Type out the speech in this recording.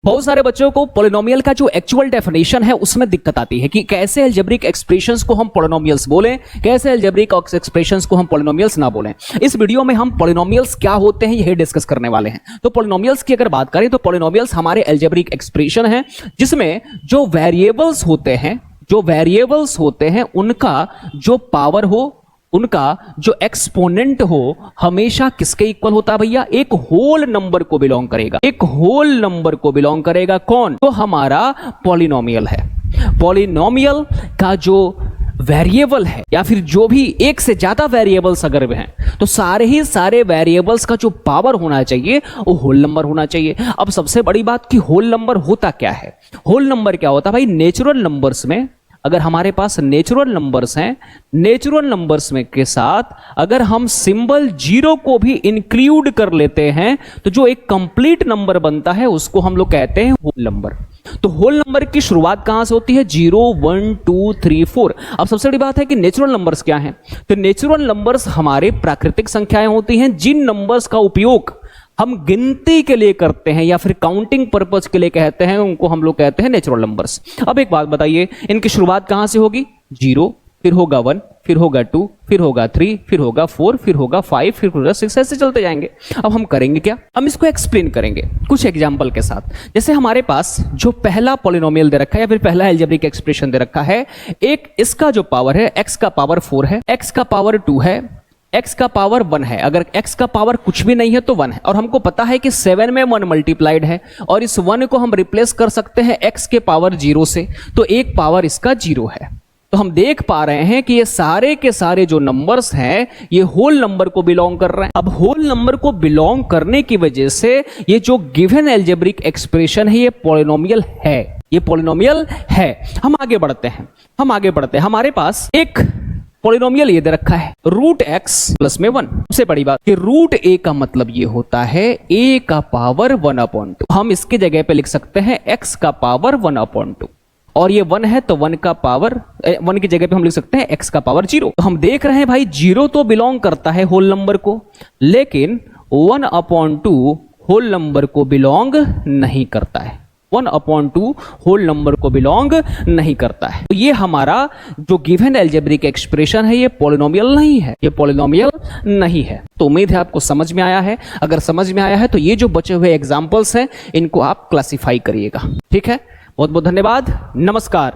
बहुत सारे बच्चों को पॉलिनोमियल का जो एक्चुअल डेफिनेशन है उसमें दिक्कत आती है कि कैसे अलजेब्रिक एक्सप्रेशंस को हम पॉलिनोमियल्स बोलें, कैसे अलजेब्रिक एक्सप्रेशंस को हम पॉलिनोमियल्स ना बोलें। इस वीडियो में हम पॉलिनोमियल्स क्या होते हैं यही डिस्कस करने वाले हैं। तो पॉलिनोमियल्स की अगर बात करें तो पॉलिनोमियल्स हमारे अलजेब्रिक एक्सप्रेशन है जिसमें जो वेरिएबल्स होते हैं उनका जो पावर हो, उनका जो एक्सपोनेंट हो हमेशा किसके इक्वल होता है भैया? एक होल नंबर को बिलोंग करेगा। एक होल नंबर को बिलोंग करेगा कौन? तो हमारा पॉलिनोमियल है। पॉलिनोमियल का जो वेरिएबल है या फिर जो भी एक से ज्यादा वेरिएबल्स अगर हैं तो सारे वेरिएबल्स का जो पावर होना चाहिए वो होल नंबर होना चाहिए। अब सबसे बड़ी बात कि होल नंबर होता क्या है? होल नंबर क्या होता है भाई? नेचुरल नंबर्स में अगर हमारे पास नेचुरल नंबर्स हैं, नेचुरल नंबर्स में के साथ अगर हम सिंबल जीरो को भी इंक्लूड कर लेते हैं तो जो एक कंप्लीट नंबर बनता है उसको हम लोग कहते हैं होल नंबर। तो होल नंबर की शुरुआत कहां से होती है? 0 1 2 3 4। अब सबसे बड़ी बात है कि नेचुरल नंबर्स क्या हैं? तो नेचुरल नंबर्स हमारे प्राकृतिक संख्याएं होती हैं जिन नंबर्स का उपयोग हम गिनती के लिए करते हैं या फिर काउंटिंग पर्पस के लिए कहते हैं, उनको हम लोग कहते हैं नेचुरल नंबर्स। अब एक बात बताइए, इनकी शुरुआत कहां से होगी? 0, फिर होगा 1, फिर होगा 2, फिर होगा 3, फिर होगा 4, फिर होगा 5, फिर होगा 6, ऐसे चलते जाएंगे। अब हम करेंगे क्या? हम इसको एक्सप्लेन करेंगे कुछ एग्जाम्पल के साथ। जैसे हमारे पास जो पहला पॉलिनोमियल दे रखा है या फिर पहला अलजेब्रिक एक्सप्रेशन दे रखा है, एक इसका जो पावर है x का पावर 4 है, x का पावर 2 है, x का पावर 1 है। अगर x का पावर कुछ भी नहीं है तो 1 है। और हमको पता है कि 7 में 1 मल्टीप्लाइड है और इस 1 को हम रिप्लेस कर सकते हैं x के पावर 0 से, तो एक पावर इसका 0 है। तो हम देख पा रहे हैं कि ये सारे के सारे जो नंबर्स हैं ये होल नंबर को बिलोंग कर रहे हैं। अब होल नंबर को बिलोंग करने की वजह से ये जो गिवन अलजेब्रिक एक्सप्रेशन है ये पॉलिनोमियल है, ये पॉलिनोमियल है। हम आगे बढ़ते हैं, हमारे पास एक पॉलिनोमियल ये दे रखा है √x प्लस में 1। सबसे बड़ी बात कि √a का मतलब ये होता है a का पावर 1/2। हम इसके जगह पे लिख सकते हैं x का पावर 1/2 और ये 1 है तो 1 का पावर 1 की जगह पे हम लिख सकते हैं x का पावर 0। तो हम देख रहे हैं भाई 0 तो बिलोंग करता है होल नंबर को, लेकिन 1/2 होल नंबर को बिलोंग नहीं करता है। 1/2 होल नंबर को बिलोंग नहीं करता है। तो ये हमारा जो गिवन अलजेब्रिक एक्सप्रेशन है ये पॉलिनोमियल नहीं है, ये पॉलिनोमियल नहीं है। तो उम्मीद है आपको समझ में आया है। अगर समझ में आया है तो ये जो बचे हुए एग्जांपल्स हैं इनको आप क्लासिफाई करिएगा। ठीक है, बहुत बहुत धन्यवाद, नमस्कार।